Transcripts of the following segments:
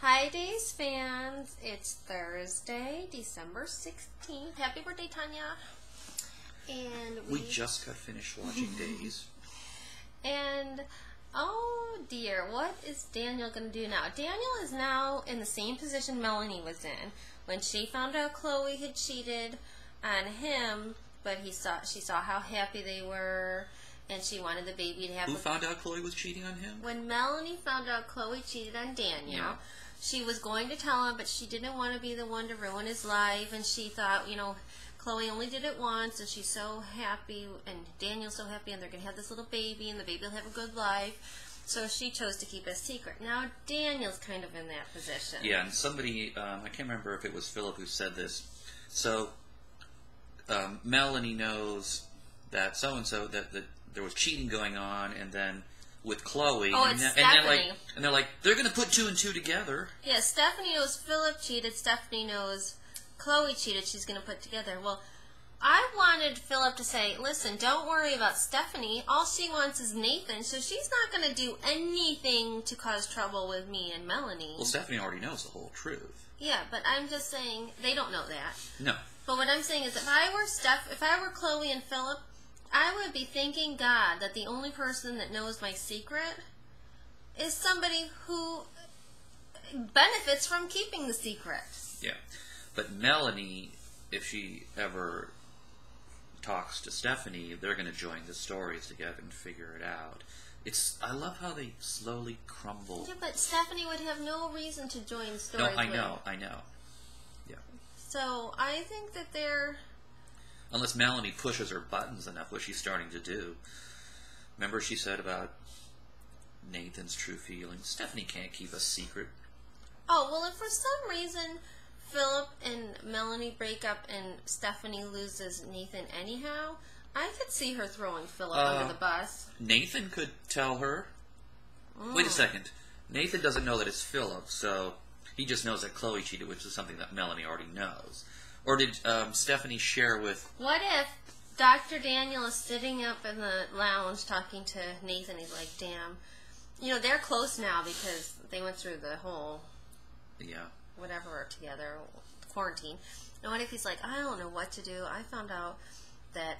Hi, Days fans. It's Thursday, December 16th. Happy birthday, Tanya. And we just got finished watching Days. And, oh dear, what is Daniel going to do now? Daniel is now in the same position Melanie was in. When she found out Chloe had cheated on him, but she saw how happy they were, and she wanted the baby to have Who found out Chloe was cheating on him? When Melanie found out Chloe cheated on Daniel, she was going to tell him, but she didn't want to be the one to ruin his life, and she thought, Chloe only did it once, and she's so happy, and Daniel's so happy, and they're going to have this little baby, and the baby will have a good life. So she chose to keep it a secret. Now Daniel's kind of in that position. Yeah, and somebody, I can't remember if it was Philip who said this. So Melanie knows that so-and-so, that there was cheating going on, and then with Chloe, and Stephanie. And they're like, they're going to put two and two together. Yeah, Stephanie knows Philip cheated. Stephanie knows Chloe cheated. She's going to put together. Well, I wanted Philip to say, listen, don't worry about Stephanie. All she wants is Nathan, so she's not going to do anything to cause trouble with me and Melanie. Well, Stephanie already knows the whole truth. Yeah, but I'm just saying, they don't know that. No. But what I'm saying is, if I were Chloe and Philip, I would be thanking God that the only person that knows my secret is somebody who benefits from keeping the secret. Yeah. But Melanie, if she ever talks to Stephanie, they're going to join the stories together and figure it out. I love how they slowly crumble. Yeah, but Stephanie would have no reason to join stories. No, I know. Yeah. So I think that they're... Unless Melanie pushes her buttons enough, what she's starting to do. Remember she said about Nathan's true feelings? Stephanie can't keep a secret. Oh, well, if for some reason Philip and Melanie break up and Stephanie loses Nathan anyhow, I could see her throwing Philip under the bus. Nathan could tell her. Wait a second. Nathan doesn't know that it's Philip, so he just knows that Chloe cheated, which is something that Melanie already knows. Or did Stephanie share with... What if Dr. Daniel is sitting up in the lounge talking to Nathan? He's like, damn. They're close now because they went through the whole... Yeah. Whatever together, quarantine. And what if he's like, I don't know what to do. I found out that,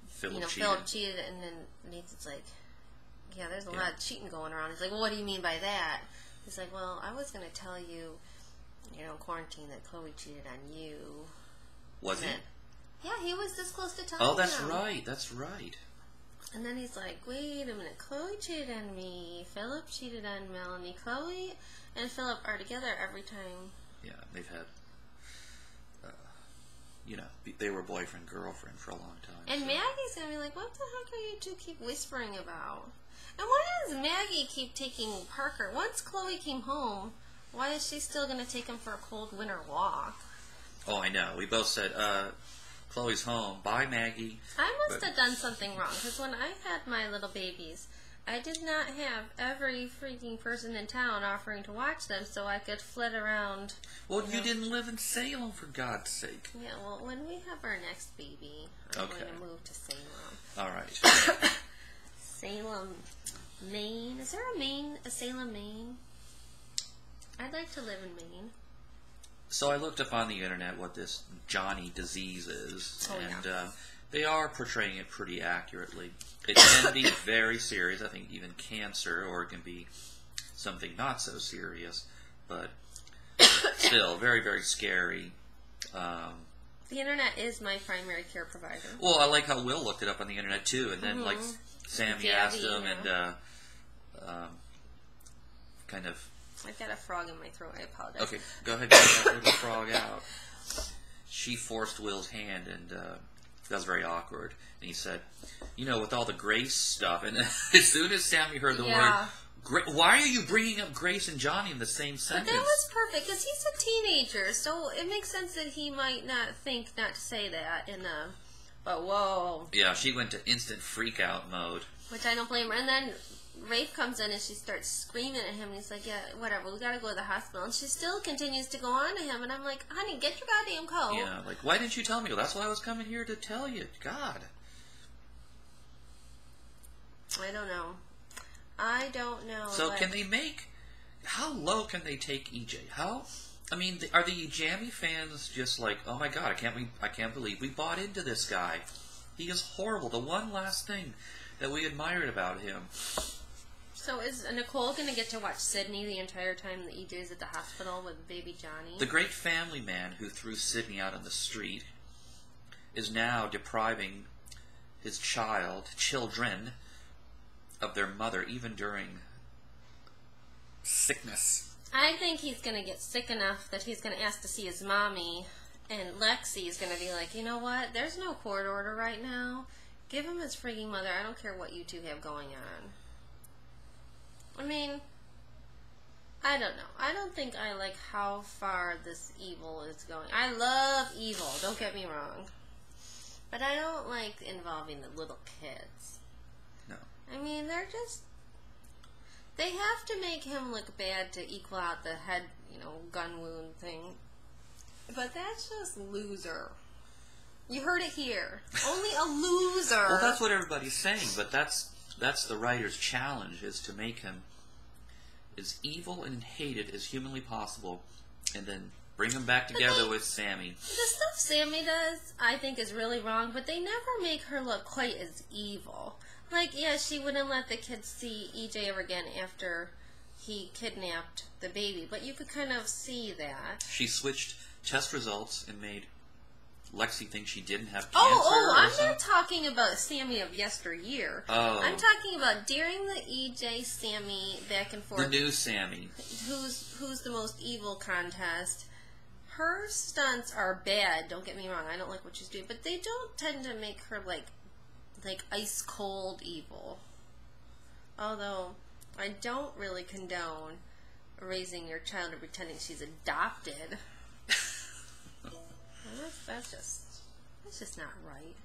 Philip cheated. And then Nathan's like, yeah, there's a lot of cheating going around. He's like, well, what do you mean by that? He's like, well, I was going to tell you, in quarantine that Chloe cheated on you. Was he? Yeah, he was this close to telling you. Oh, that's right. That's right. And then he's like, wait a minute, Chloe cheated on me. Philip cheated on Melanie. Chloe and Philip are together every time. Yeah, they've had, they were boyfriend-girlfriend for a long time. And so. Maggie's going to be like, what the heck are you two keep whispering about? And why does Maggie keep taking Parker? Once Chloe came home, why is she still going to take him for a cold winter walk? Oh, I know. We both said, Chloe's home. Bye, Maggie. I must have done something wrong, because when I had my little babies, I did not have every freaking person in town offering to watch them so I could flit around. Well, you didn't live in Salem, for God's sake. Yeah, well, when we have our next baby, I'm going to move to Salem. All right. Salem, Maine. Is there a Salem, Maine? I'd like to live in Maine. So I looked up on the internet what this Johnny disease is, and yeah. They are portraying it pretty accurately. It can be very serious, I think even cancer, or it can be something not so serious, but still very, very scary. The internet is my primary care provider. Well, I like how Will looked it up on the internet too, and then like Sammy asked him, and kind of... I've got a frog in my throat, I apologize. Okay, go ahead, get that little frog out. She forced Will's hand, and that was very awkward. And he said, with all the Grace stuff, and as soon as Sammy heard the word, why are you bringing up Grace and Johnny in the same sentence? But that was perfect, because he's a teenager, so it makes sense that he might not think not to say that but whoa. Yeah, she went to instant freak-out mode. Which I don't blame her. And then Rafe comes in and she starts screaming at him, and he's like, yeah, whatever, we gotta go to the hospital. And she still continues to go on to him, and I'm like, honey, get your goddamn coat. Yeah, like, why didn't you tell me? Well, that's why I was coming here to tell you. God. I don't know. I don't know. So can they make how low can they take EJ? I mean, are the Jammy fans just like, oh my god, I can't believe we bought into this guy. He is horrible. The one last thing that we admired about him. So is Nicole going to get to watch Sydney the entire time that EJ is at the hospital with baby Johnny? The great family man who threw Sydney out on the street is now depriving his children, of their mother, even during sickness. I think he's going to get sick enough that he's going to ask to see his mommy, and Lexi is going to be like, you know what, there's no court order right now. Give him his freaking mother. I don't care what you two have going on. I mean, I don't know. I don't think I like how far this evil is going. I love evil, don't get me wrong. But I don't like involving the little kids. No. I mean, they have to make him look bad to equal out the head, gun wound thing. But that's just loser. You heard it here. Only a loser. Well, that's what everybody's saying, but that's the writer's challenge, is to make him as evil and hated as humanly possible, and then bring him back together with Sammy. The stuff Sammy does, I think, is really wrong, but they never make her look quite as evil. Like, yeah, she wouldn't let the kids see EJ ever again after he kidnapped the baby, but you could kind of see that. She switched test results and made Lexi think she didn't have cancer. I'm not talking about Sammy of yesteryear. Oh. I'm talking about during the EJ Sammy back and forth. The new Sammy. Who's the most evil contest. Her stunts are bad, don't get me wrong. I don't like what she's doing, but they don't tend to make her like ice cold evil. Although I don't really condone raising your child and pretending she's adopted. That's just not right.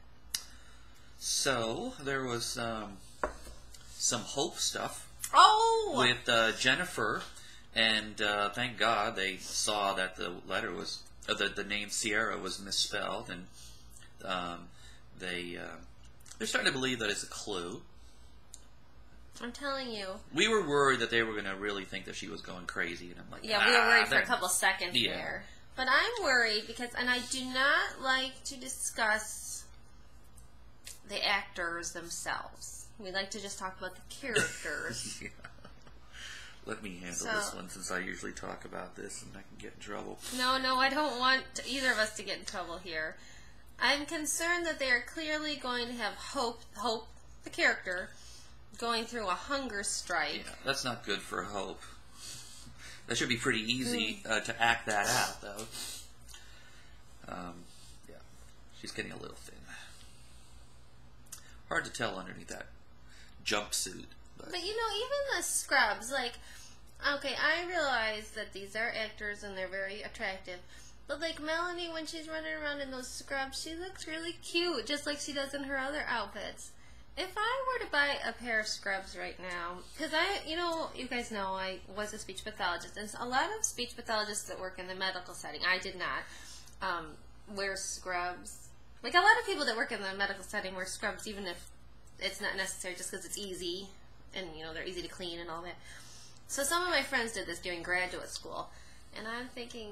So there was some hope stuff. Oh, with Jennifer, and thank God they saw that the letter was the name Sierra was misspelled, and they're starting to believe that it's a clue. I'm telling you. We were worried that they were going to really think that she was going crazy, and I'm like, yeah, we were worried for a couple seconds there. But I'm worried because, and I do not like to discuss the actors themselves. We like to just talk about the characters. Yeah. Let me handle this one, since I usually talk about this and I can get in trouble. No, I don't want either of us to get in trouble here. I'm concerned that they are clearly going to have Hope, the character, going through a hunger strike. Yeah, that's not good for Hope. That should be pretty easy to act that out, though. Yeah, she's getting a little thin. Hard to tell underneath that jumpsuit. But even the scrubs, okay, I realize that these are actors and they're very attractive. But Melanie, when she's running around in those scrubs, she looks really cute, just like she does in her other outfits. If I were to buy a pair of scrubs right now, because you guys know I was a speech pathologist, and a lot of speech pathologists that work in the medical setting, I did not, wear scrubs. A lot of people that work in the medical setting wear scrubs, even if it's not necessary, just because it's easy, and, they're easy to clean and all that. So some of my friends did this during graduate school, and I'm thinking,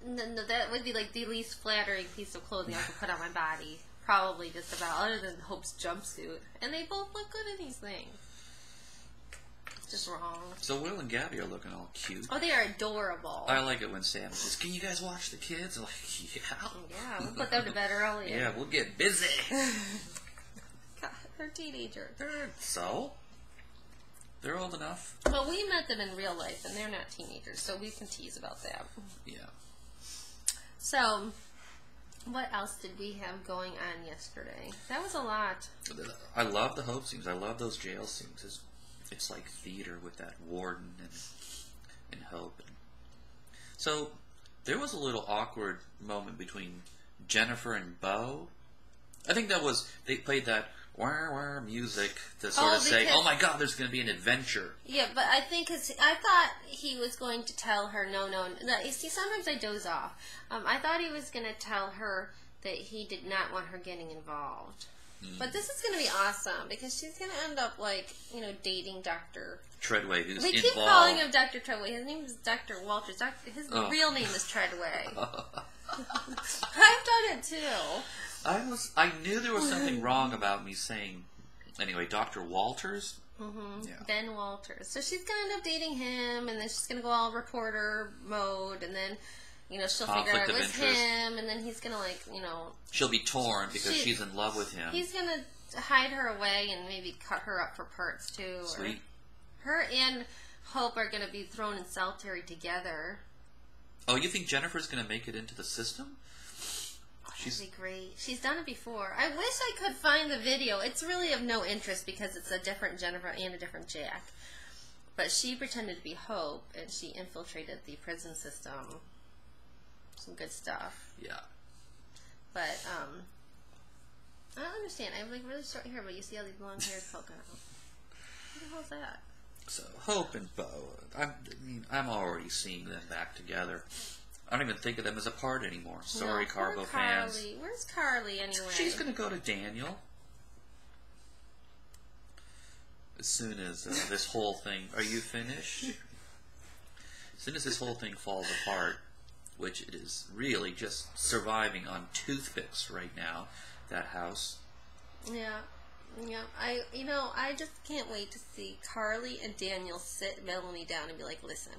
no, that would be the least flattering piece of clothing I could put on my body. Probably just about, other than Hope's jumpsuit. And they both look good in these things. It's just wrong. So Will and Gabby are looking all cute. Oh, they are adorable. I like it when Sam says, "Can you guys watch the kids?" I'm like, yeah. Yeah, we'll put them to bed early. Yeah, we'll get busy. God, they're teenagers. So? They're old enough. Well, we met them in real life, and they're not teenagers, so we can tease about that. Yeah. So, what else did we have going on yesterday? That was a lot. I love the Hope scenes. I love those jail scenes. It's like theater with that warden and Hope. So there was a little awkward moment between Jennifer and Beau. I think they played that wah music to sort of say, oh my God, there's going to be an adventure. Yeah, but I think I thought he was going to tell her, no. You see, sometimes I doze off. I thought he was going to tell her that he did not want her getting involved. But this is going to be awesome because she's going to end up dating Dr. Treadway, who's we involved. keep calling him Dr. Treadway. His name is Dr. Walters. His real name is Treadway. I've done it too. I knew there was something wrong about me saying. Anyway, Dr. Walters. Mm-hmm. Yeah. Ben Walters. So she's gonna end up dating him, and then she's gonna go all reporter mode, and then she'll figure out it was him, and then he's gonna she'll be torn because she's in love with him. He's gonna hide her away and maybe cut her up for parts too. Sweet. Her and Hope are gonna be thrown in solitary together. Oh, you think Jennifer's gonna make it into the system? That'd be great. She's done it before. I wish I could find the video. It's really of no interest because it's a different Jennifer and a different Jack. But she pretended to be Hope, and she infiltrated the prison system. Some good stuff. Yeah. But, I don't understand. I have really short hair, but you see all these long hairs poking out. What the hell is that? So, Hope and Bo, I'm already seeing them back together. I don't even think of them as a part anymore. Sorry, Carbo fans. Where's Carly anyway? She's going to go to Daniel. As soon as this whole thing... Are you finished? As soon as this whole thing falls apart, which it is really just surviving on toothpicks right now, that house. Yeah. Yeah. I just can't wait to see Carly and Daniel sit Melanie down and be like, listen,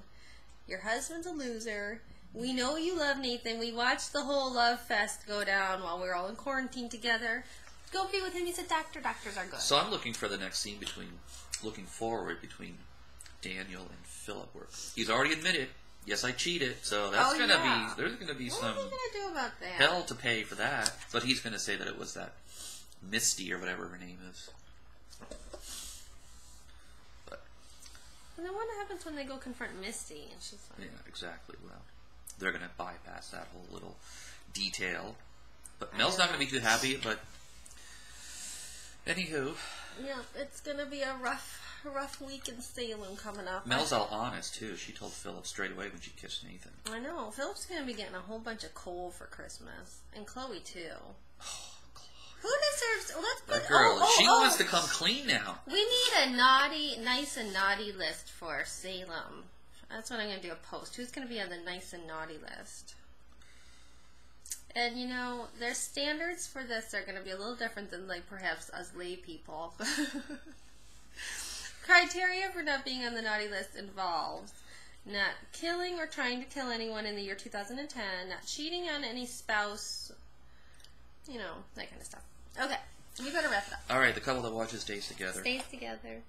your husband's a loser. We know you love Nathan. We watched the whole love fest go down while we were all in quarantine together. Go be with him. He's a doctor. Doctors are good. So I'm looking for the next scene looking forward between Daniel and Philip. Where he's already admitted, yes, I cheated. So that's there's going to be some what are they going to do about that? hell to pay for that. But he's going to say that it was that Misty or whatever her name is. But and then what happens when they go confront Misty and she's like... Yeah, exactly. Well, they're going to bypass that whole little detail. But Mel's not going to be too happy, but... Anywho. Yeah, it's going to be a rough week in Salem coming up. Mel's all honest, too. She told Philip straight away when she kissed Nathan. I know. Philip's going to be getting a whole bunch of coal for Christmas. And Chloe, too. Oh, Chloe. Who deserves... Let's put... That girl, she wants to come clean now. We need a nice and naughty list for Salem. That's what I'm going to do, a post. Who's going to be on the nice and naughty list? And, their standards for this are going to be a little different than, perhaps us lay people. Criteria for not being on the naughty list involves not killing or trying to kill anyone in the year 2010, not cheating on any spouse, that kind of stuff. Okay, we better wrap it up. All right, the couple that watches Days Together. Stays together.